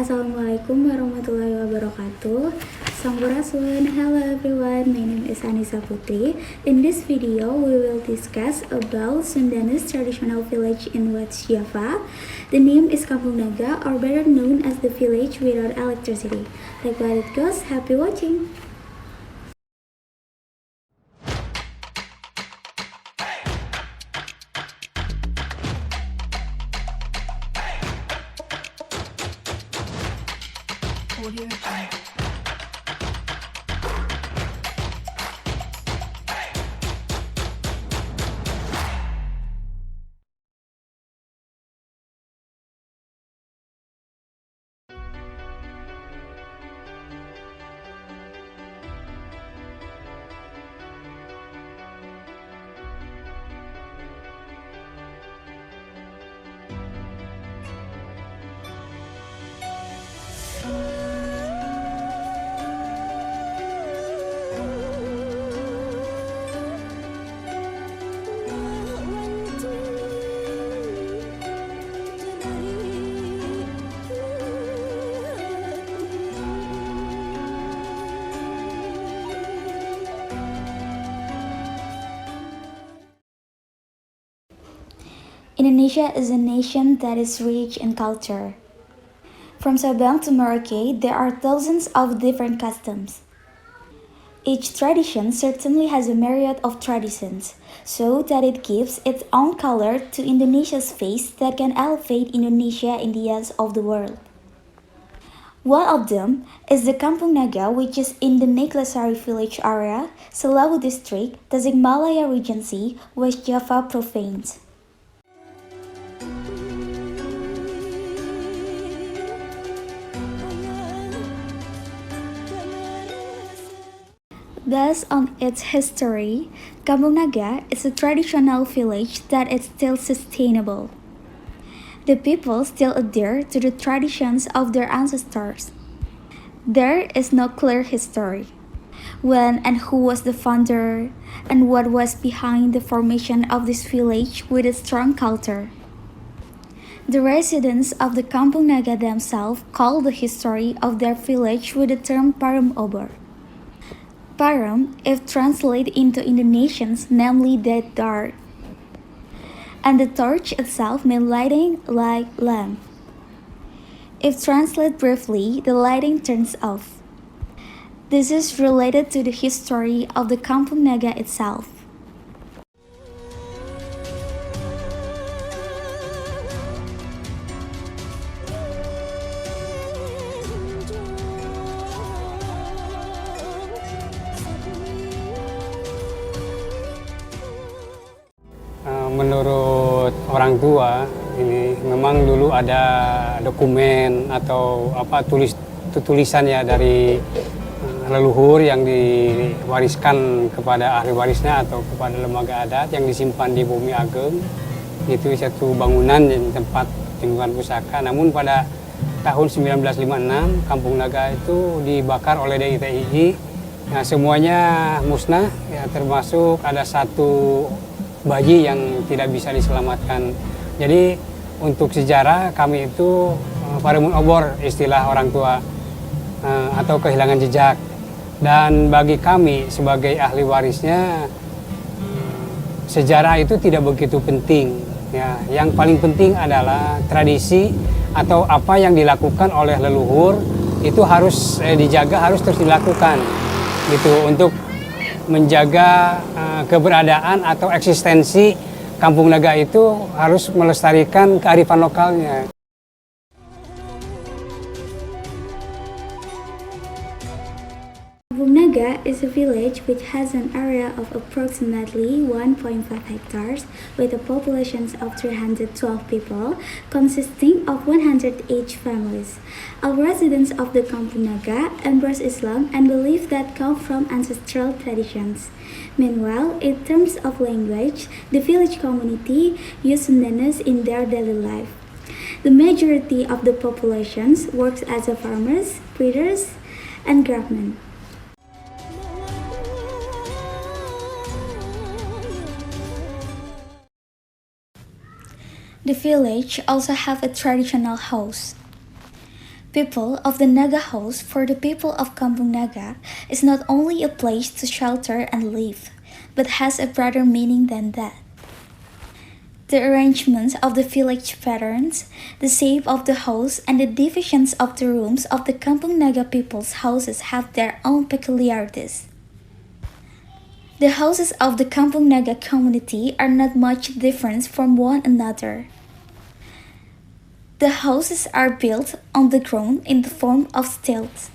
Assalamualaikum warahmatullahi wabarakatuh. Sampurasun. Hello everyone, my name is Anisa Putri. In this video, we will discuss about Sundanese traditional village in West Java. The name is Kampung Naga, or better known as the village without electricity. Like what it goes, happy watching! Indonesia is a nation that is rich in culture. From Sabang to Merauke, there are thousands of different customs. Each tradition certainly has a myriad of traditions, so that it gives its own color to Indonesia's face that can elevate Indonesia in the eyes of the world. One of them is the Kampung Naga, which is in the Neglasari village area, Selawu district, Tasikmalaya Regency, West Java province. Based on its history, Kampung Naga is a traditional village that is still sustainable. The people still adhere to the traditions of their ancestors. There is no clear history. When and who was the founder, and what was behind the formation of this village with a strong culture. The residents of the Kampung Naga themselves call the history of their village with the term PAREUM OBOR. PAREUM, if translated into Indonesians, namely dead dark. And the torch itself means lighting like lamp. If translated briefly, the lighting turns off. This is related to the history of the Kampung Naga itself. Menurut orang tua, ini memang dulu ada dokumen atau tulisan ya dari leluhur yang diwariskan kepada ahli warisnya atau kepada lembaga adat yang disimpan di Bumi Ageng. Itu satu bangunan yang tempat tinggalan pusaka. Namun pada tahun 1956 Kampung Naga itu dibakar oleh DITII. Nah, semuanya musnah, ya, termasuk ada satu bayi yang tidak bisa diselamatkan. Jadi untuk sejarah kami itu PAREUM OBOR istilah orang tua, atau kehilangan jejak. Dan bagi kami sebagai ahli warisnya, sejarah itu tidak begitu penting. Ya, yang paling penting adalah tradisi atau apa yang dilakukan oleh leluhur itu harus dijaga, harus terus dilakukan gitu untuk menjaga keberadaan atau eksistensi Kampung Naga itu harus melestarikan kearifan lokalnya. Kampung Naga is a village which has an area of approximately 1.5 hectares with a population of 312 people, consisting of 108 families. All residents of the Kampung Naga embrace Islam and believe that come from ancestral traditions. Meanwhile, in terms of language, the village community use Sundanese in their daily life. The majority of the population works as a farmers, breeders, and craftsmen. The village also have a traditional house. People of the Naga house for the people of Kampung Naga is not only a place to shelter and live, but has a broader meaning than that. The arrangement of the village patterns, the shape of the house, and the divisions of the rooms of the Kampung Naga people's houses have their own peculiarities. The houses of the Kampung Naga community are not much different from one another. The houses are built on the ground in the form of stilts.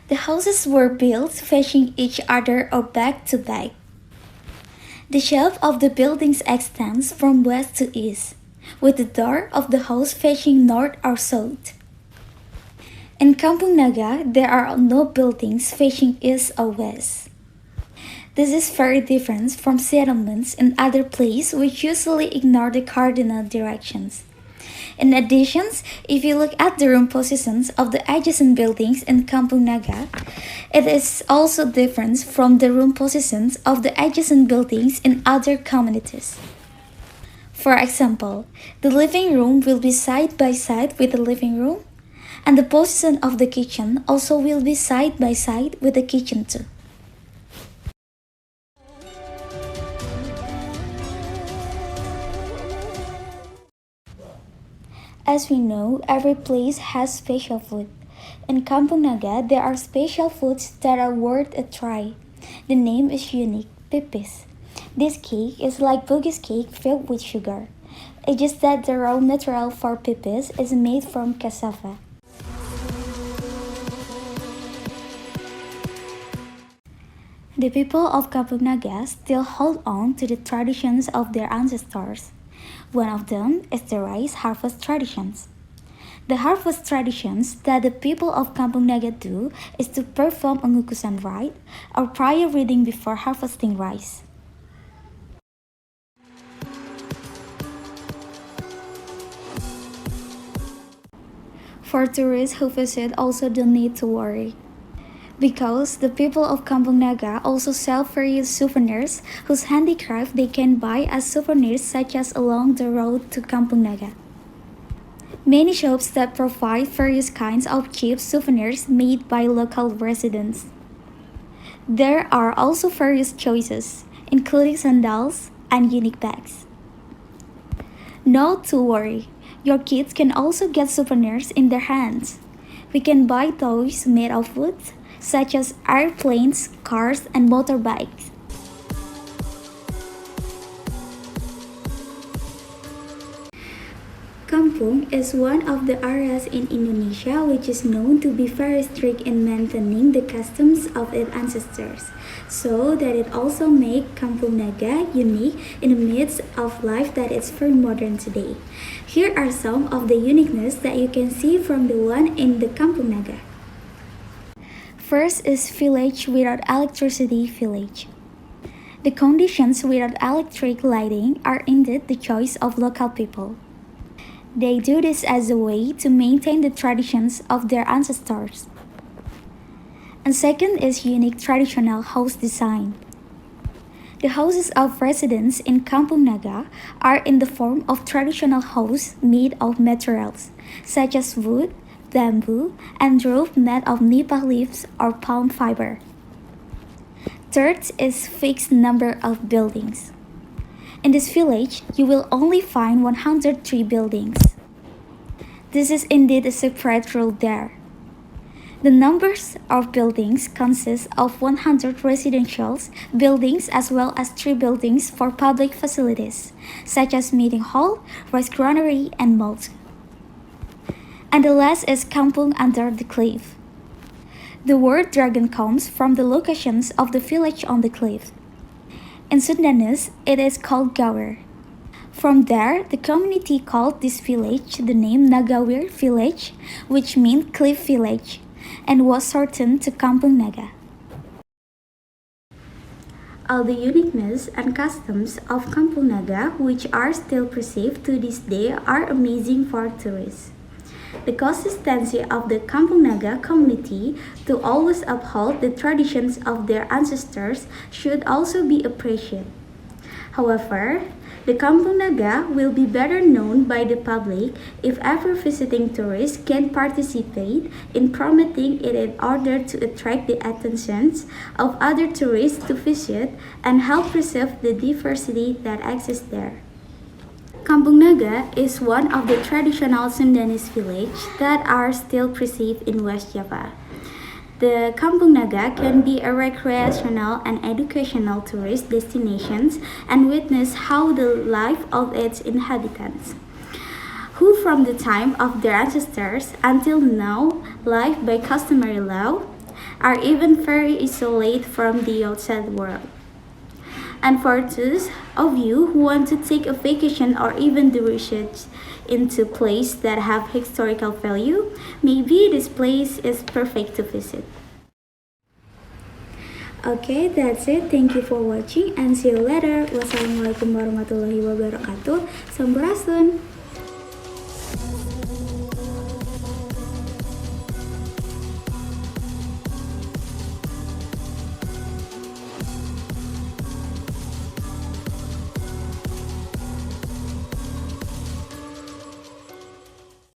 The houses were built facing each other or back to back. The shape of the buildings extends from west to east, with the door of the house facing north or south. In Kampung Naga, there are no buildings facing east or west. This is very different from settlements in other places which usually ignore the cardinal directions. In addition, if you look at the room positions of the adjacent buildings in Kampung Naga, it is also different from the room positions of the adjacent buildings in other communities. For example, the living room will be side by side with the living room, and the position of the kitchen also will be side by side with the kitchen too. As we know, every place has special food. In Kampung Naga, there are special foods that are worth a try. The name is unique, pipis. This cake is like Bugis cake filled with sugar. It's just that the raw material for pipis is made from cassava. The people of Kampung Naga still hold on to the traditions of their ancestors. One of them is the rice harvest traditions. The harvest traditions that the people of Kampung Naga do is to perform a ngukusan rite or prayer reading before harvesting rice. For tourists who visit also don't need to worry, because the people of Kampung Naga also sell various souvenirs whose handicraft they can buy as souvenirs such as along the road to Kampung Naga. Many shops that provide various kinds of cheap souvenirs made by local residents. There are also various choices, including sandals and unique bags. Not to worry, your kids can also get souvenirs in their hands. We can buy toys made of wood, such as airplanes, cars, and motorbikes. Kampung is one of the areas in Indonesia which is known to be very strict in maintaining the customs of its ancestors, so that it also makes Kampung Naga unique in the midst of life that is very modern today. Here are some of the uniqueness that you can see from the one in the Kampung Naga. First is village without electricity village. The conditions without electric lighting are indeed the choice of local people. They do this as a way to maintain the traditions of their ancestors. And second is unique traditional house design. The houses of residents in Kampung Naga are in the form of traditional house made of materials such as wood, bamboo, and roof made of nipah leaves or palm fiber. Third is fixed number of buildings. In this village, you will only find 103 buildings. This is indeed a separate rule there. The numbers of buildings consist of 100 residential buildings as well as 3 buildings for public facilities, such as meeting hall, rice granary, and moat. And the last is Kampung under the cliff. The word dragon comes from the locations of the village on the cliff. In Sundanese, it is called Gawir. From there, the community called this village the name Nagawir village, which means cliff village, and was shortened to Kampung Naga. All the uniqueness and customs of Kampung Naga, which are still preserved to this day, are amazing for tourists. The consistency of the Kampung Naga community to always uphold the traditions of their ancestors should also be appreciated. However, The Kampung Naga will be better known by the public if every visiting tourist can participate in promoting it in order to attract the attentions of other tourists to visit and help preserve the diversity that exists there. Kampung Naga is one of the traditional Sundanese villages that are still preserved in West Java. The Kampung Naga can be a recreational and educational tourist destinations and witness how the life of its inhabitants, who from the time of their ancestors until now live by customary law, are even very isolated from the outside world. And for those of you who want to take a vacation or even do research into places that have historical value, maybe this place is perfect to visit. Okay, that's it. Thank you for watching and see you later. Wassalamualaikum warahmatullahi wabarakatuh. Sampurasun.